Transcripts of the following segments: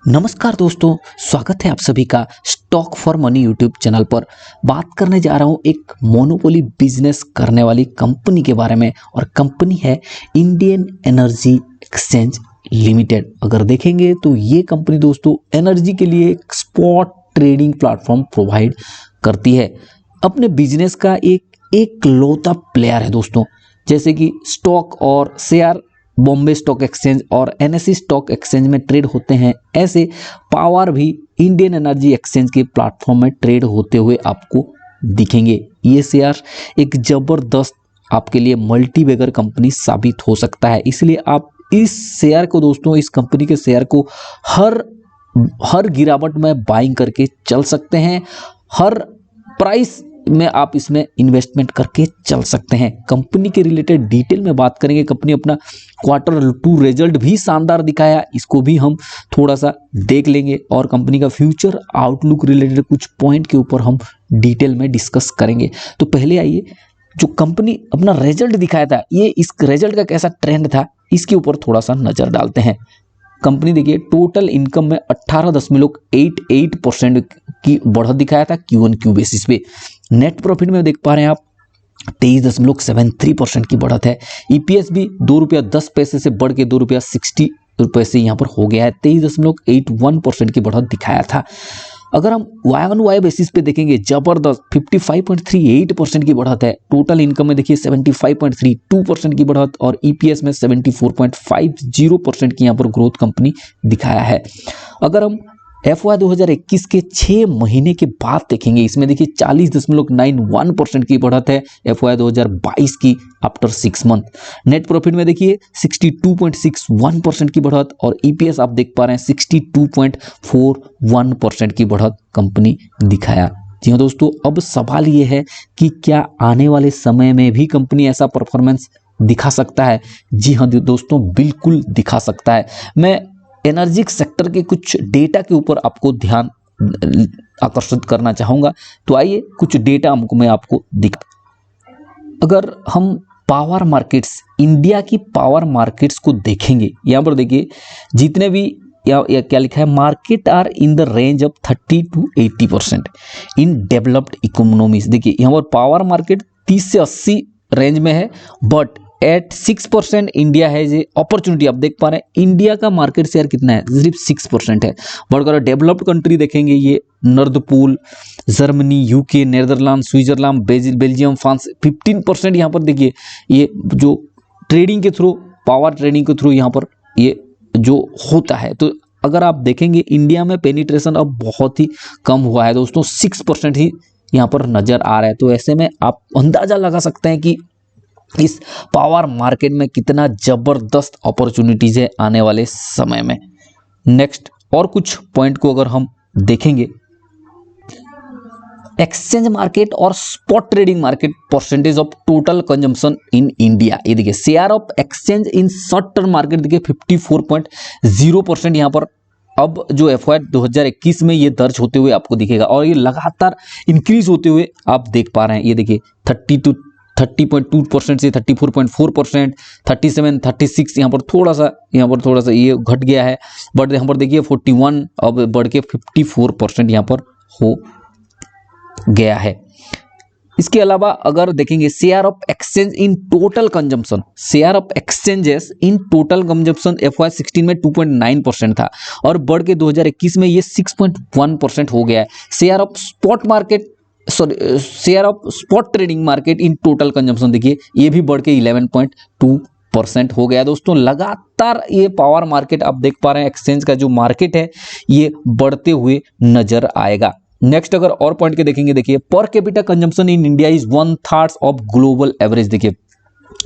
नमस्कार दोस्तों, स्वागत है आप सभी का stock for money YouTube channel पर। बात करने जा रहा हूं एक मोनोपोली बिजनेस करने वाली कंपनी के बारे में और कंपनी है इंडियन एनर्जी एक्सचेंज लिमिटेड। अगर देखेंगे तो ये कंपनी दोस्तों एनर्जी के लिए एक स्पॉट ट्रेडिंग प्लेटफॉर्म प्रोवाइड करती है। अपने बिजनेस का एक लौता प्लेयर है दोस्तों। जैसे कि स्टॉक और शेयर बॉम्बे स्टॉक एक्सचेंज और एनएसई स्टॉक एक्सचेंज में ट्रेड होते हैं, ऐसे पावर भी इंडियन एनर्जी एक्सचेंज के प्लेटफॉर्म में ट्रेड होते हुए आपको दिखेंगे। ये शेयर एक जबरदस्त आपके लिए मल्टीबैगर कंपनी साबित हो सकता है। इसलिए आप इस शेयर को दोस्तों, इस कंपनी के शेयर को हर गिरावट में बाइंग करके चल सकते हैं। हर प्राइस में आप इसमें इन्वेस्टमेंट करके चल सकते हैं। कंपनी के रिलेटेड डिटेल में बात करेंगे। कंपनी अपना Q2 रिजल्ट भी शानदार दिखाया, इसको भी हम थोड़ा सा देख लेंगे और कंपनी का फ्यूचर आउटलुक रिलेटेड कुछ पॉइंट के ऊपर हम डिटेल में डिस्कस करेंगे। तो पहले आइए, जो कंपनी अपना रिजल्ट दिखाया था, ये इस रिजल्ट का कैसा ट्रेंड था, इसके ऊपर थोड़ा सा नजर डालते हैं। कंपनी देखिए टोटल इनकम में 18.88% की बढ़त दिखाया था Q1Q बेसिस पे। नेट प्रॉफिट में देख पा रहे हैं आप 23.73% की बढ़त है। ईपीएस भी ₹2.10 से बढ़ के ₹2.60 से यहाँ पर हो गया है। 23.81% की बढ़त दिखाया था। अगर हम Y-on-Y बेसिस पे देखेंगे, जबरदस्त 55.38% की बढ़त है। टोटल इनकम में देखिए 75.32% की बढ़त और ईपीएस में 74.50% की यहाँ पर ग्रोथ कंपनी दिखाया है। अगर हम FY 2021 के 6 महीने के बाद देखेंगे, इसमें देखिए 40.91% की बढ़त है FY 2022 की आफ्टर 6 मंथ। नेट प्रॉफिट में देखिए 62.61% की बढ़त और ईपीएस आप देख पा रहे हैं 62.41% की बढ़त कंपनी दिखाया। जी हाँ दोस्तों, अब सवाल ये है कि क्या आने वाले समय में भी कंपनी ऐसा परफॉर्मेंस दिखा सकता है? जी हाँ दोस्तों, बिल्कुल दिखा सकता है। मैं एनर्जी सेक्टर के कुछ डेटा के ऊपर आपको ध्यान आकर्षित करना चाहूँगा। तो आइए कुछ डेटा मैं आपको अगर हम पावर मार्केट्स, इंडिया की पावर मार्केट्स को देखेंगे, यहाँ पर देखिए जितने भी या क्या लिखा है, market are in the range of 30 to 80% in developed economies. देखिए यहाँ पर पावर मार्केट 30 से 80 रेंज में है, बट एट 6% इंडिया है। ये अपॉर्चुनिटी आप देख पा रहे हैं, इंडिया का मार्केट शेयर कितना है, सिर्फ 6% है। बट अगर डेवलप्ड कंट्री देखेंगे, ये Nord Pool, Germany, UK, Netherlands, Switzerland, Belgium, France 15% यहाँ पर देखिए ये जो ट्रेडिंग के थ्रू, पावर ट्रेडिंग के थ्रू यहाँ पर ये जो होता है। तो अगर आप देखेंगे इंडिया में पेनिट्रेशन अब बहुत ही कम हुआ है दोस्तों, 6% ही यहाँ पर नजर आ रहा है। तो ऐसे में आप अंदाजा लगा सकते हैं कि इस पावर मार्केट में कितना जबरदस्त अपॉर्चुनिटीज है आने वाले समय में। नेक्स्ट और कुछ पॉइंट को अगर हम देखेंगे, एक्सचेंज मार्केट और spot trading market percentage of total consumption in India. ये देखिए share of exchange in short term market देखिए 54.0% यहाँ पर अब जो FY 2021 में ये दर्ज होते हुए आपको दिखेगा और ये लगातार इंक्रीज होते हुए आप देख पा रहे हैं। ये देखिए 30.2% से 34.4%, 37, 36 यहाँ पर थोड़ा सा ये घट गया है। बट यहाँ पर देखिए 41 अब बढ़ के 54% यहाँ पर हो गया है। इसके अलावा अगर देखेंगे share of exchange in total consumption, share of exchanges in total consumption FY 16 में 2.9% था और बढ़ के 2021 में ये 6.1% हो गया है। Share of share of spot trading market in total consumption देखिए ये भी बढ़ के 11.2% हो गया दोस्तों। लगातार ये पावर मार्केट आप देख पा रहे हैं, एक्सचेंज का जो मार्केट है ये बढ़ते हुए नजर आएगा। नेक्स्ट अगर और पॉइंट के देखेंगे, देखिए पर capita consumption in India is 1/3 of global average. देखिए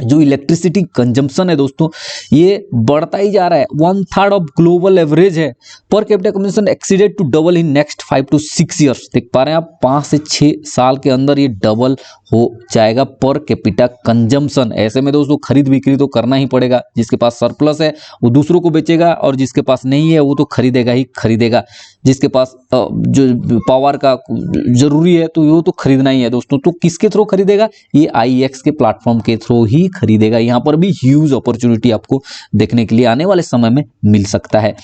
जो इलेक्ट्रिसिटी कंजम्पशन है दोस्तों ये बढ़ता ही जा रहा है, 1/3 ऑफ ग्लोबल एवरेज है। Per capita consumption exceeded to double in next 5 to 6 years. देख पा रहे हैं आप 5 से 6 साल के अंदर ये डबल हो जाएगा पर कैपिटा कंजम्पशन। ऐसे में दोस्तों खरीद बिक्री तो करना ही पड़ेगा। जिसके पास सरप्लस है वो दूसरों को बेचेगा और जिसके पास नहीं है वो तो खरीदेगा ही खरीदेगा। जिसके पास जो पावर का जरूरी है तो वो तो खरीदना ही है दोस्तों। तो किसके थ्रू खरीदेगा, ये IEX के प्लेटफॉर्म के थ्रू ही भी खरीदेगा। यहाँ पर भी ह्यूज अपॉर्चुनिटी आपको देखने के लिए आने वाले समय में मिल सकता है।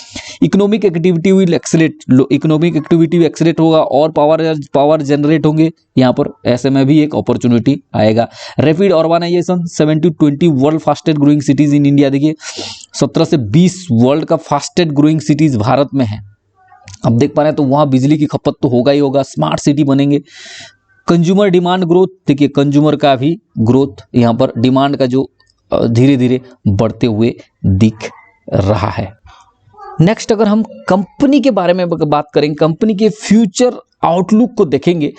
Economic activity will accelerate, economic activity accelerate होगा और पावर जनरेट होंगे, यहाँ पर ऐसे में भी एक अपॉर्चुनिटी आएगा। Rapid urbanisation, 7 to 20 world fastest growing cities in India. देखिए 17 से 20 वर्ल्ड का फास्टेस्ट ग्रोइंग सिटीज भारत में है। अब देख पा रहे हैं तो वहाँ बिजली की खपत तो होगा ही होगा, स्मार्ट सिटी बनेंगे। कंज्यूमर डिमांड ग्रोथ, देखिए कंज्यूमर का भी ग्रोथ यहाँ पर डिमांड का जो धीरे धीरे बढ़ते हुए दिख रहा है। नेक्स्ट अगर हम कंपनी के बारे में बात करेंगे, कंपनी के फ्यूचर आउटलुक को देखेंगे,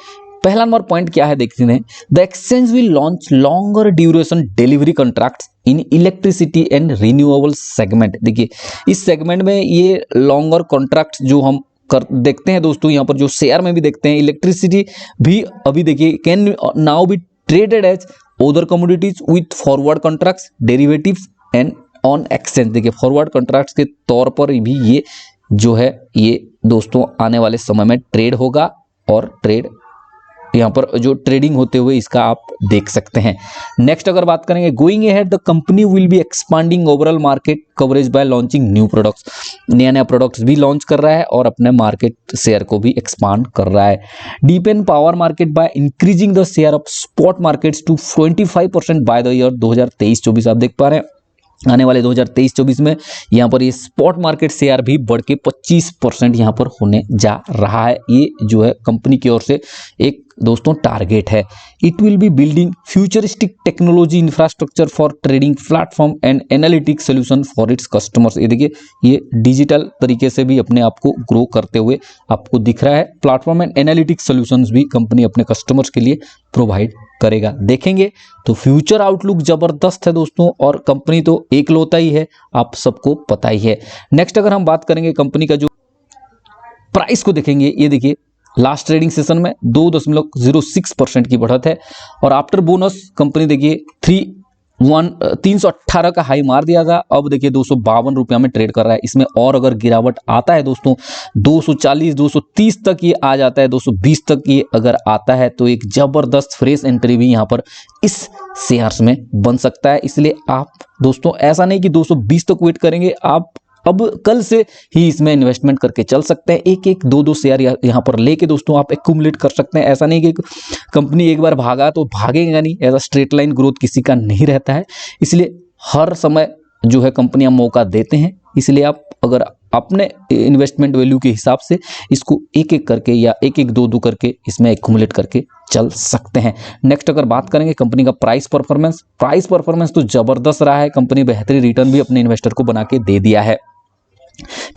पहला नंबर पॉइंट क्या है देखते हैं, the exchange will launch longer duration delivery contracts in electricity and renewable segment. देखिए इस सेगमेंट में ये लॉन्गर कॉन्ट्रैक्ट जो हम देखते हैं दोस्तों, यहाँ पर जो शेयर में भी देखते हैं, इलेक्ट्रिसिटी भी अभी देखिए can now be traded as other commodities with forward contracts, derivatives and on exchange. देखिए फॉरवर्ड कॉन्ट्रैक्ट्स के तौर पर भी ये जो है ये दोस्तों आने वाले समय में ट्रेड होगा और ट्रेड यहाँ पर जो ट्रेडिंग होते हुए इसका आप देख सकते हैं। नेक्स्ट अगर बात करेंगे, going ahead the company will be expanding overall market coverage bye launching new products. नया प्रोडक्ट्स भी लॉन्च कर रहा है और अपने मार्केट शेयर को भी एक्सपांड कर रहा है। Deepen power market by increasing the share of spot markets to 25% by the year 2023-24। आप देख पा रहे हैं आने वाले 2023-24 में यहाँ पर ये स्पॉट मार्केट शेयर भी बढ़ के 25% यहाँ पर होने जा रहा है। ये जो है कंपनी की ओर से एक दोस्तों टारगेट है। It will be building futuristic technology infrastructure for trading platform and analytics solution for its customers. ये देखिए ये डिजिटल तरीके से भी अपने आप को ग्रो करते हुए आपको दिख रहा है। प्लेटफॉर्म एंड एनालिटिक्स सोल्यूशंस भी कंपनी अपने कस्टमर्स के लिए प्रोवाइड करेगा। देखेंगे तो फ्यूचर आउटलुक जबरदस्त है दोस्तों, और कंपनी तो एकलौता ही है, आप सबको पता ही है। नेक्स्ट अगर हम बात करेंगे कंपनी का जो प्राइस को देखेंगे, ये देखिए लास्ट ट्रेडिंग सेशन में 2.06% की बढ़त है और आफ्टर बोनस कंपनी देखिए 318 का हाई मार दिया था, अब देखिए 252 रुपया में ट्रेड कर रहा है। इसमें और अगर गिरावट आता है दोस्तों 240 230 तक ये आ जाता है, 220 तक ये अगर आता है तो एक जबरदस्त फ्रेश एंट्री भी यहाँ पर इस शेयर्स में बन सकता है। इसलिए आप दोस्तों ऐसा नहीं कि 220 तक वेट करेंगे, आप अब कल से ही इसमें इन्वेस्टमेंट करके चल सकते हैं। एक एक दो शेयर यहाँ पर लेके दोस्तों आप एक्यूमुलेट कर सकते हैं। ऐसा नहीं कि कंपनी एक बार भागा तो भागेगा नहीं, ऐसा स्ट्रेट लाइन ग्रोथ किसी का नहीं रहता है। इसलिए हर समय जो है कंपनियां मौका देते हैं, इसलिए आप अगर अपने इन्वेस्टमेंट वैल्यू के हिसाब से इसको एक एक करके या एक एक दो करके इसमें एक्यूमुलेट करके चल सकते हैं। नेक्स्ट अगर बात करेंगे कंपनी का प्राइस परफॉर्मेंस तो जबरदस्त रहा है। कंपनी बेहतरीन रिटर्न भी अपने इन्वेस्टर को बना के दे दिया है।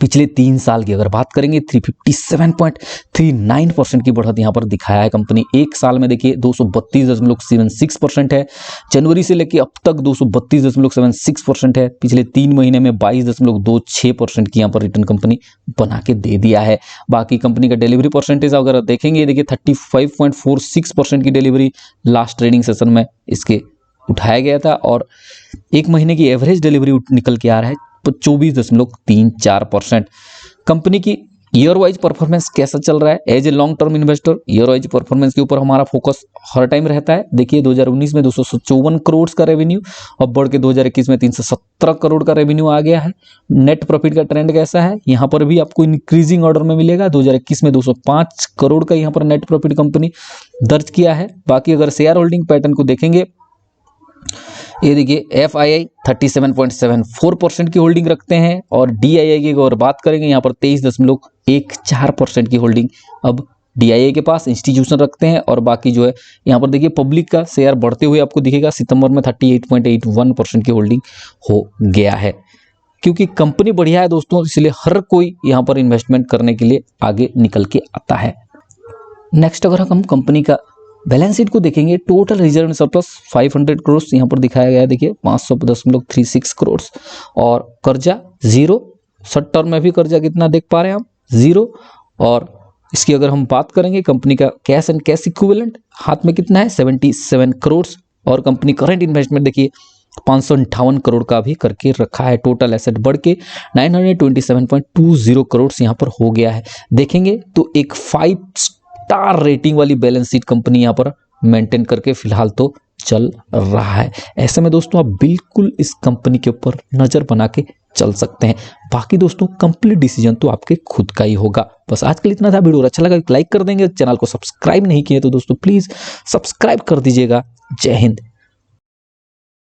पिछले 3 साल की अगर बात करेंगे 357.39% की बढ़त यहाँ पर दिखाया है कंपनी। एक साल में देखिए 232.76% है, जनवरी से लेके अब तक 232.76% है। पिछले 3 महीने में 22.26% की यहाँ पर रिटर्न कंपनी बना के दे दिया है। बाकी कंपनी का डिलीवरी परसेंटेज अगर देखेंगे, देखिए 35.46% की डिलीवरी लास्ट ट्रेडिंग सेशन में इसके उठाया गया था और एक महीने की एवरेज डिलीवरी निकल के आ रहा है 24.34%। कंपनी की ईयर वाइज परफॉर्मेंस कैसा चल रहा है? As a long term investor year wise performance के ऊपर हमारा फोकस हर टाइम रहता है। देखिए 2019 में 254 करोड़ का रेवेन्यू, अब बढ़ के 2021 में 317 करोड़ का रेवेन्यू आ गया है। नेट प्रॉफिट का ट्रेंड कैसा है? यहाँ पर भी आपको इंक्रीजिंग ऑर्डर में मिलेगा। 2021 में 205 करोड़ का यहाँ पर नेट प्रॉफिट कंपनी दर्ज किया है। बाकी अगर शेयर होल्डिंग पैटर्न को देखेंगे, ये देखिए FII 37.74% की होल्डिंग रखते हैं और DII की अगर बात करेंगे यहाँ पर 23.14% की होल्डिंग अब DII के पास इंस्टीट्यूशन रखते हैं। और बाकी जो है यहाँ पर देखिए पब्लिक का शेयर बढ़ते हुए आपको दिखेगा। सितंबर में 38.81% की होल्डिंग हो गया है। क्योंकि कंपनी बढ़िया है दोस्तों, इसलिए हर कोई यहाँ पर इन्वेस्टमेंट करने के लिए आगे निकल के आता है। नेक्स्ट अगर हम कंपनी का बैलेंस शीट को देखेंगे, total reserve and surplus 500 crore यहाँ पर दिखाया गया है। देखिए 510.36 करोड़ और कर्जा 0। शॉर्ट टर्म में भी कर्जा कितना देख पा रहे हैं आप, 0। और इसकी अगर हम बात करेंगे कंपनी का कैश एंड कैश इक्विवेलेंट हाथ में कितना है 77 करोड़ और कंपनी करंट इन्वेस्टमेंट देखिए 558 करोड़ का भी करके रखा है। टोटल एसेट बढ़ के 927.20 करोड़ यहाँ पर हो गया है। देखेंगे तो एक 5 स्टार रेटिंग वाली बैलेंस शीट कंपनी यहाँ पर मेंटेन करके फिलहाल तो चल रहा है। ऐसे में दोस्तों आप बिल्कुल इस कंपनी के ऊपर नज़र बना के चल सकते हैं। बाकी दोस्तों कंप्लीट डिसीजन तो आपके खुद का ही होगा। बस आज के लिए इतना था। वीडियो अच्छा लगा लाइक कर देंगे, चैनल को सब्सक्राइब नहीं किए तो दोस्तों प्लीज़ सब्सक्राइब कर दीजिएगा। जय हिंद।